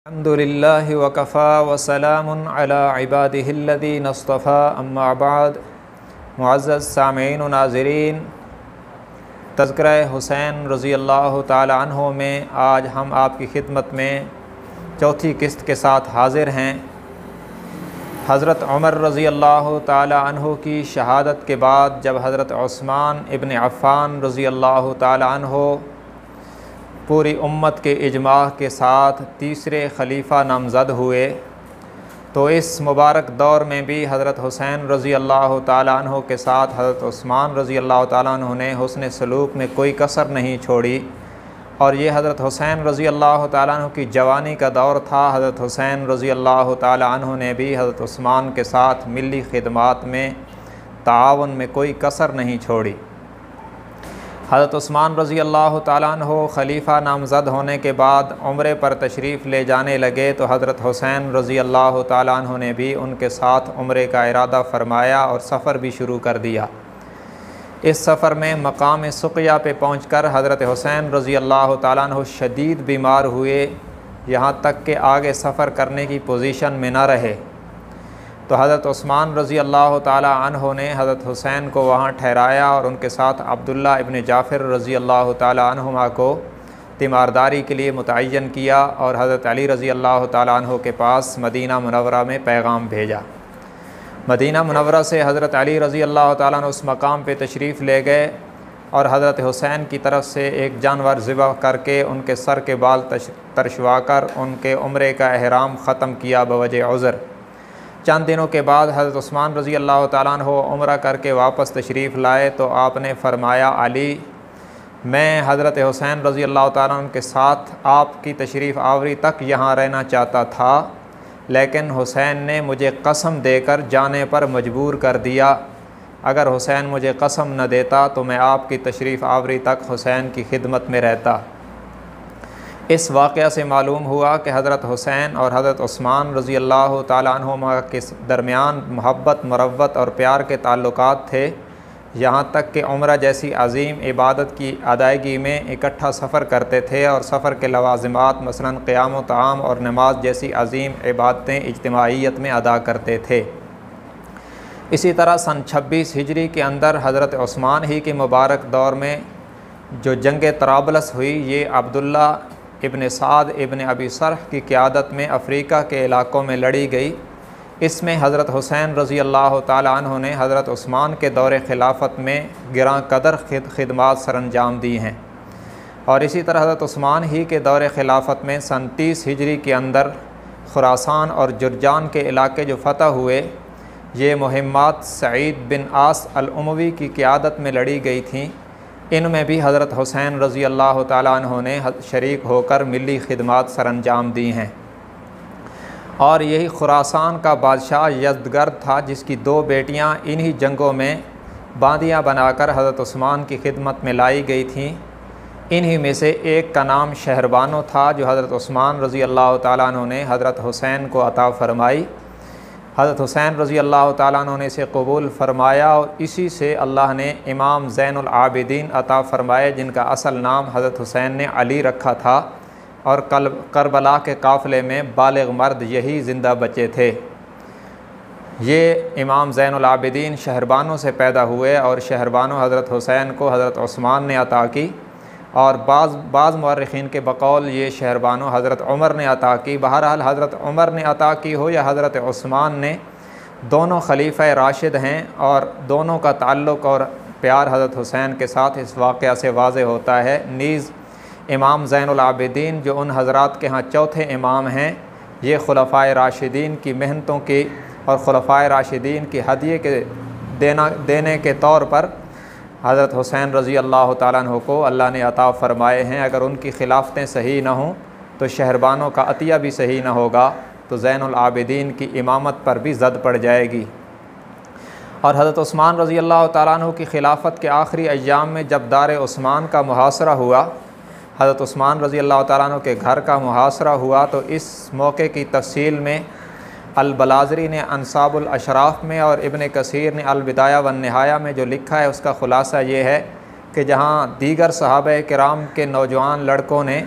अल्हम्दुलिल्लाहि वकफ़ा वसलामुन अला इबादिहिल्लज़ीना इस्तफ़ा अम्मा बाद। मुअज़्ज़ज़ सामीईन व नाज़रीन, तज़किरा हुसैन रज़ियल्लाहु ताला अन्हु में आज हम आपकी खिदमत में चौथी किस्त के साथ हाज़िर हैं। हज़रत उमर रज़ियल्लाहु ताला अन्हु की शहादत के बाद जब हज़रत उस्मान इब्न अफ़्फ़ान रज़ियल्लाहु ताला अन्हु पूरी उम्मत के इजमा के साथ तीसरे खलीफ़ा नामज़द हुए, तो इस मुबारक दौर में भी हज़रत हुसैन रज़ियल्लाहु ताला अन्हु के साथ हज़रत उस्मान रज़ियल्लाहु ताला अन्हु ने हुस्न सलूक में कोई कसर नहीं छोड़ी। और ये हज़रत हुसैन रज़ियल्लाहु ताला अन्हु की जवानी का दौर था। हज़रत हुसैन रज़ियल्लाहु ताला अन्हु ने भी हज़रत उस्मान के साथ मिली खिदमात में ताआवुन में कोई कसर नहीं छोड़ी। हज़रत उस्मान रज़ियल्लाहु ताला अन्हु खलीफ़ा नामज़द होने के बाद उम्रे पर तशरीफ़ ले जाने लगे, तो हज़रत हुसैन रज़ियल्लाहु ताला अन्हु ने भी उनके साथ उम्रे का इरादा फ़रमाया और सफ़र भी शुरू कर दिया। इस सफ़र में मकाम सुक़िया पे पहुंचकर हज़रत हुसैन रज़ियल्लाहु ताला अन्हु शदीद बीमार हुए, यहाँ तक कि आगे सफ़र करने की पोजीशन में न रहे। तो हज़रत उस्मान रज़ियल्लाहु ताला अन्हु ने हज़रत हुसैन को वहाँ ठहराया और उनके साथ अब्दुल्ला इब्न जाफ़िर रज़ियल्लाहु ताला अन्हुमा को तीमारदारी के लिए मुतअय्यन किया और हज़रत अली रज़ियल्लाहु ताला अन्हु के पास मदीना मुनव्वरा में पैगाम भेजा। मदीना मुनव्वरा से हज़रत अली रज़ियल्लाहु ताला अन्हु उस मकाम पे तशरीफ़ ले गए और हज़रत हुसैन की तरफ से एक जानवर ज़िबह करके उनके सर के बाल तरशवा कर उनके उम्रे का एहराम ख़त्म किया बवजह उज़्र। चंद दिनों के बाद हज़रत उस्मान रज़ियल्लाहु ताला अन्हु उम्रा करके वापस तशरीफ़ लाए, तो आपने फ़रमाया, अली, मैं हज़रत हुसैन रज़ियल्लाहु ताला अन्हु के साथ आपकी तशरीफ़ आवरी तक यहाँ रहना चाहता था, लेकिन हुसैन ने मुझे कसम देकर जाने पर मजबूर कर दिया। अगर हुसैन मुझे कसम न देता तो मैं आपकी तशरीफ़ आवरी तक हुसैन की खिदमत में रहता। इस वाक़या से मालूम हुआ कि हज़रत हुसैन और हज़रत उस्मान रज़ियल्लाहु ताला अन्हुमा के दरमियान मोहब्बत, मरव्वत और प्यार के ताल्लुकात थे, यहाँ तक कि उम्रा जैसी अज़ीम इबादत की अदायगी में इकट्ठा सफ़र करते थे और सफ़र के लवाज़िमात मसलन क़ियाम व ताआम और नमाज जैसी अज़ीम इबादतें इज्तिमाइयत में अदा करते थे। इसी तरह सन 26 हिजरी के अंदर हज़रत उस्मान ही के मुबारक दौर में जो जंग तराबलस हुई, ये अब्दुल्ला इब्न साद इब्न अबी सरह की क़यादत में अफ़रीका के इलाक़ों में लड़ी गई। इसमें हज़रत हुसैन रज़ियल्लाहु ताला अन्हु ने हज़रत उस्मान के दौरे खिलाफत में गिरां कदर खिदमात सरअंजाम दी हैं। और इसी तरह हज़रत उस्मान ही के दौरे खिलाफत में सन 30 हिजरी के अंदर खुरासान और जुर्जान के इलाके जो फ़तह हुए, ये मुहिम्मात सईद बिन आस अल-उमवी की क़यादत में लड़ी गई थीं। इनमें भी हज़रत हुसैन रज़ियल्लाहु ताला अन्हु ने शरीक होकर मिली खिदमात सरअंजाम दी हैं। और यही खुरासान का बादशाह यज़दगर्द था, जिसकी 2 बेटियां इन्हीं जंगों में बांदियाँ बनाकर हज़रत उस्मान की खिदमत में लाई गई थीं। इन्हीं में से एक का नाम शहरबानो था, जो हज़रत उस्मान रज़ियल्लाहु ताला अन्हु ने हज़रत हुसैन को अता फ़रमाई। हज़रत हुसैन रज़ियल्लाहु ताला अन्हु ने इसे कबूल फ़रमाया और इसी से अल्लाह ने इमाम ज़ैनुल आबिदीन अता फ़रमाए, जिनका असल नाम हज़रत हुसैन ने अली रखा था। और करबला के काफ़िले में बालिग़ मर्द यही ज़िंदा बचे थे। ये इमाम ज़ैनुल आबिदीन शहरबानो से पैदा हुए और शहरबानो हज़रत हुसैन को हज़रत उस्मान ने अता की और बाज़ मुअर्रिख़ीन के बकौल ये शहरबानो हज़रत उमर ने अता की। बहरहाल हज़रत उमर ने अता की हो या हज़रत उस्मान ने, दोनों खलीफ़ा राशिद हैं और दोनों का ताल्लुक़ और प्यार हज़रत हुसैन के साथ इस वाक़या से वाज़ेह होता है। नीज़ इमाम ज़ैनुल आबिदीन जो उन हज़रात के यहाँ चौथे इमाम हैं, ये खुलफ़ाए राशिदीन की मेहनतों की और खुलफ़ाए राशिदीन की हदिये के देने के तौर पर हज़रत हुसैन रज़ियल्लाहु ताला अन्हु को अल्लाह ने अता फ़रमाए हैं। अगर उनकी खिलाफतें सही न हों तो शहरबानों का अतिया भी सही न होगा, तो ज़ैनुल आबिदीन की इमामत पर भी ज़द पड़ जाएगी। और हज़रत उस्मान रज़ियल्लाहु ताला अन्हु की खिलाफत के आखिरी अय्याम में जब दार उस्मान का मुहासरा हुआ, हज़रत उस्मान रज़ियल्लाहु ताला अन्हु के घर का मुहासरा हुआ, तो इस मौके की तफ़सील में अल-बलाज़री ने अंसाबुल अशराफ में और इब्न कसीर ने अल-बिदाया व निहाया में जो लिखा है, उसका ख़ुलासा ये है कि जहाँ दीगर सहाबा किराम के नौजवान लड़कों ने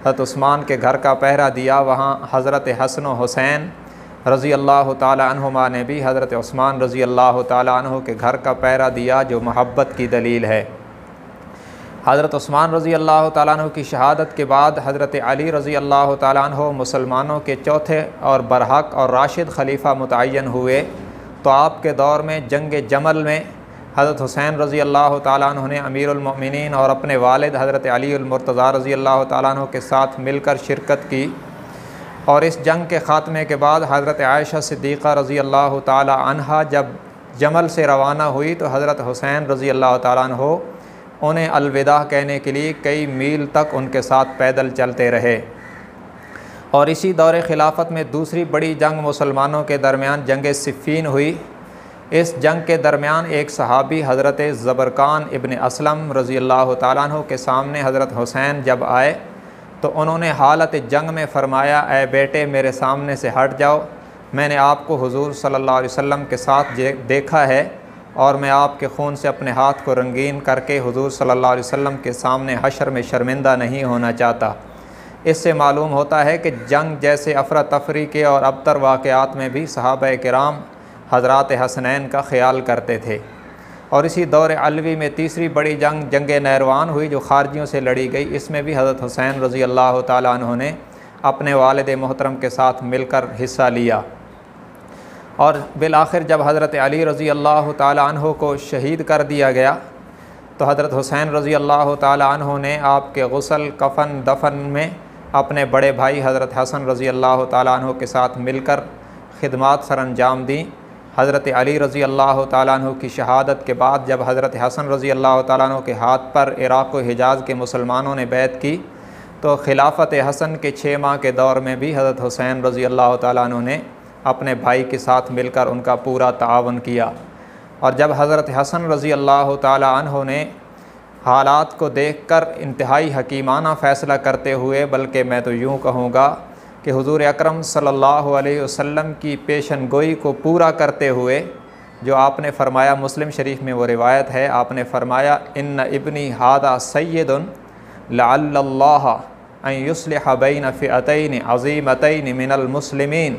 हज़रत उस्मान के घर का पहरा दिया, वहाँ हज़रत हसन हुसैन रज़ी अल्लाह ताला अन्हुमा ने भी हज़रत उस्मान रज़ी अल्लाह ताला अन्हु के घर का पहरा दिया, जो मोहब्बत की दलील है। हज़रत उस्मान रज़ी अल्लाह ताला अन्हु की शहादत के बाद हज़रत अली रज़ी अल्लाह ताला अन्हु मुसलमानों के चौथे और बरहक और राशिद खलीफ़ा मुतअय्यन हुए। तो आपके दौर में जंग जमल में हज़रत हुसैन रज़ी अल्लाह ताला अन्हु ने अमीरुल मोमिनीन और अपने वालिद हज़रत अली अल मुर्तज़ा रज़ी अल्लाह ताला अन्हु के साथ मिलकर शिरकत की। और इस जंग के ख़ात्मे के बाद हज़रत आयशा सिद्दीक़ा रज़ी अल्लाह ताला अन्हा जब जमल से रवाना हुई तो हज़रत हुसैन रज़ी अल्लाह ताला अन्हु उन्हें अलविदा कहने के लिए कई मील तक उनके साथ पैदल चलते रहे। और इसी दौरे खिलाफत में दूसरी बड़ी जंग मुसलमानों के दरमियान जंग सिफ़ीन हुई। इस जंग के दरमियान एक सहाबी हज़रत ज़बरकान इब्न असलम रज़ी अल्लाह ताला अन्हु के सामने हज़रत हुसैन जब आए तो उन्होंने हालत जंग में फ़रमाया, ऐ बेटे मेरे सामने से हट जाओ, मैंने आपको हुज़ूर सल्लल्लाहु अलैहि वसल्लम के साथ देखा है और मैं आपके खून से अपने हाथ को रंगीन करके हुज़ूर सल्लल्लाहु अलैहि वसल्लम के सामने हशर में शर्मिंदा नहीं होना चाहता। इससे मालूम होता है कि जंग जैसे अफरा तफरी के और अबतर वाक़यात में भी सहाबा किराम हज़रात हसनैन का ख़याल करते थे। और इसी दौर अलवी में तीसरी बड़ी जंग जंग नहरवान हुई, जो खारजियों से लड़ी गई। इसमें भी हज़रत हुसैन रज़ी अल्लाह ताला अन्हु ने अपने वालिद मोहतरम के साथ मिलकर हिस्सा लिया। और बिल आखिर जब हज़रत अली रज़ी अल्लाह ताला अन्हु को शहीद कर दिया गया तो हज़रत हुसैन रज़ी अल्लाह ताला अन्हु ने आपके गुस्ल कफन दफन में अपने बड़े भाई हज़रत हसन रज़ी अल्लाह ताला अन्हु के साथ मिलकर खिदमात सर अंजाम दी। हज़रत अली रज़ी अल्लाह ताला अन्हु की शहादत के बाद जब हज़रत हसन रज़ी अल्लाह ताला अन्हु के हाथ पर इराक़ व हिजाज़ के मुसलमानों ने बैत की तो खिलाफत हसन के 6 माह के दौर में भी हज़रत हुसैन रज़ी अल्लाह ताला अन्हु ने अपने भाई के साथ मिलकर उनका पूरा ताअवुन किया। और जब हज़रत हसन रज़ी अल्लाह ताला अन्हु ने हालात को देखकर इंतहाई हकीमाना फ़ैसला करते हुए, बल्कि मैं तो यूँ कहूँगा कि हुज़ूर अकरम सल्लल्लाहु अलैहि वसल्लम की पेशन गोई को पूरा करते हुए, जो आपने फ़रमाया मुस्लिम शरीफ में वो रिवायत है, आपने फ़रमाया इन्न इब्नी हादा सय्यदुन लअल्लल्लाह अन युस्लिह बैन फ़िअतैन अज़ीमतैन मिनल मुस्लिमीन,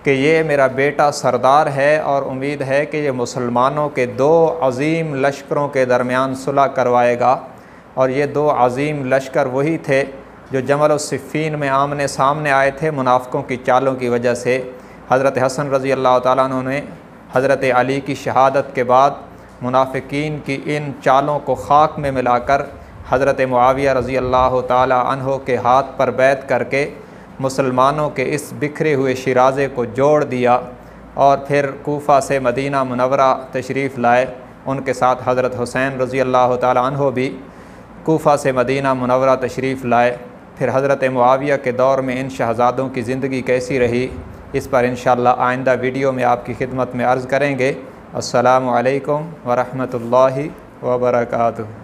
कि ये मेरा बेटा सरदार है और उम्मीद है कि ये मुसलमानों के 2 अज़ीम लश्करों के दरमियान सुलह करवाएगा। और ये 2 अज़ीम लश्कर वही थे जो जमल और सिफ़ीन में आमने सामने आए थे मुनाफ़िकों की चालों की वजह से। हज़रत हसन रज़ी अल्लाह ताला अन्हु ने हज़रत अली की शहादत के बाद मुनाफ़िकीन की इन चालों को खाक में मिलाकर हज़रत मुआविया रज़ी अल्लाह ताला अन्हु के हाथ पर बैत करके मुसलमानों के इस बिखरे हुए शिराज़े को जोड़ दिया। और फिर कूफ़ा से मदीना मुनव्वरा तशरीफ़ लाए। उनके साथ हज़रत हुसैन रज़ी अल्लाह ताला अन्हु भी कूफ़ा से मदीना मुनव्वरा तशरीफ़ लाए। फिर हज़रत मुआविया के दौर में इन शहज़ादों की ज़िंदगी कैसी रही, इस पर इंशाअल्लाह आइंदा वीडियो में आपकी खिदमत में अर्ज़ करेंगे। अस्सलामु अलैकुम व रहमतुल्लाहि व बरकातुहू।